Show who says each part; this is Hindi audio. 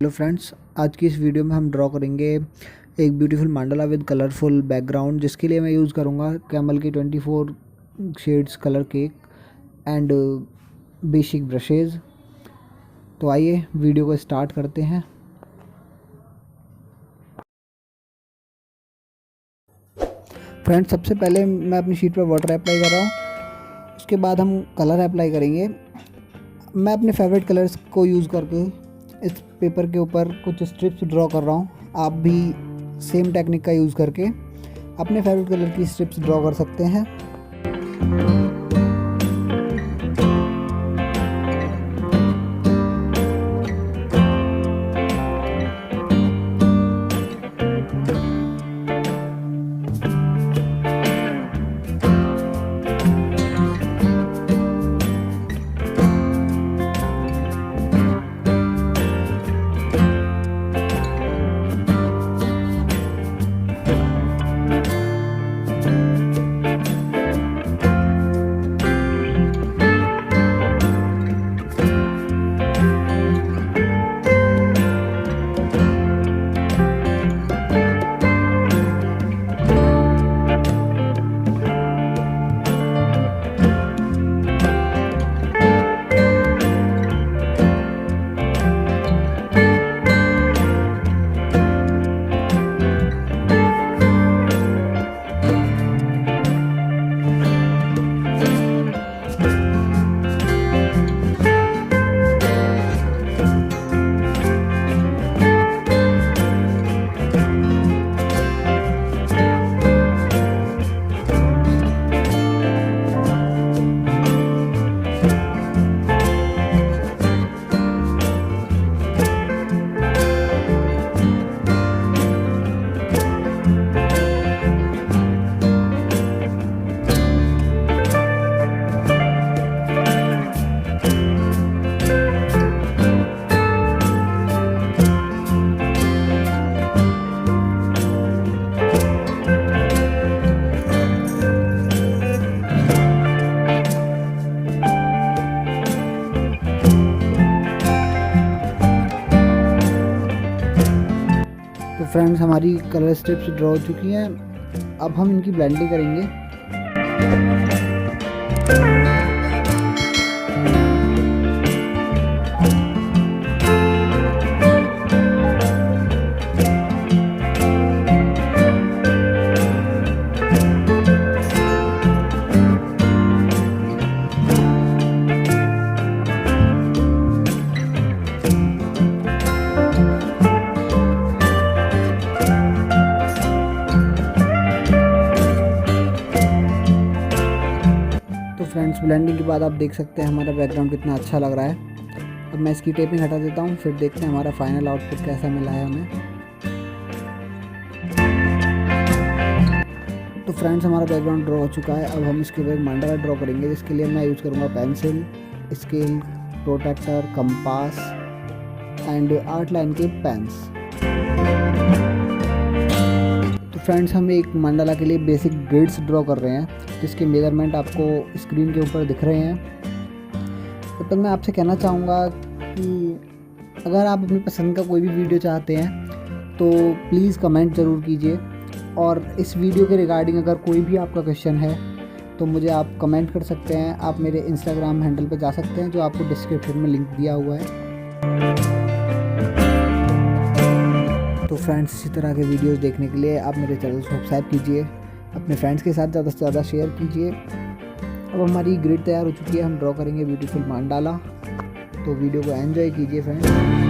Speaker 1: हेलो फ्रेंड्स, आज की इस वीडियो में हम ड्रॉ करेंगे एक beautiful Mandla with colourful background, जिसके लिए मैं यूज़ करूँगा कैमल के 24 shades colour cake and basic brushes. तो आइए वीडियो को स्टार्ट करते हैं। फ्रेंड्स, सबसे पहले मैं अपनी शीट पर वाटर अप्लाई कर रहा हूँ। उसके बाद हम कलर अप्लाई करेंगे। मैं अपने फेवरेट कलर्स को यूज़ करके इस पेपर के ऊपर कुछ स्ट्रिप्स ड्रॉ कर रहा हूँ। आप भी सेम टेक्निक का यूज़ करके अपने फेवरेट कलर की स्ट्रिप्स ड्रॉ कर सकते हैं। तो फ्रेंड्स, हमारी कलर स्ट्रिप्स ड्रॉ हो चुकी हैं। अब हम इनकी ब्लेंडिंग करेंगे। फ्रेंड्स, ब्लेंडिंग के बाद आप देख सकते हैं हमारा बैकग्राउंड कितना अच्छा लग रहा है। अब मैं इसकी टेपिंग हटा देता हूँ, फिर देखते हैं हमारा फाइनल आउटपुट कैसा मिला है हमें। तो फ्रेंड्स, हमारा बैकग्राउंड ड्रॉ हो चुका है। अब हम इसके ऊपर मंडाला ड्रॉ करेंगे, जिसके लिए मैं यूज़ करूँगा pencil, scale, protractor, compass and art line के पेन्स। तो फ्रेंड्स, हम एक मंडाला के लिए बेसिक ग्रिड्स ड्रॉ कर रहे हैं, जिसके मेजरमेंट आपको स्क्रीन के ऊपर दिख रहे हैं। तो मैं आपसे कहना चाहूँगा कि अगर आप अपनी पसंद का कोई भी वीडियो चाहते हैं तो प्लीज़ कमेंट ज़रूर कीजिए। और इस वीडियो के रिगार्डिंग अगर कोई भी आपका क्वेश्चन है तो मुझे आप कमेंट कर सकते हैं। आप मेरे इंस्टाग्राम हैंडल पर जा सकते हैं, जो आपको डिस्क्रिप्शन में लिंक दिया हुआ है। तो फ्रेंड्स, इसी तरह के वीडियोस देखने के लिए आप मेरे चैनल को सब्सक्राइब कीजिए, अपने फ्रेंड्स के साथ ज़्यादा से ज़्यादा शेयर कीजिए। अब हमारी ग्रिड तैयार हो चुकी है, हम ड्रॉ करेंगे ब्यूटीफुल मंडाला। तो वीडियो को एंजॉय कीजिए फ्रेंड्स।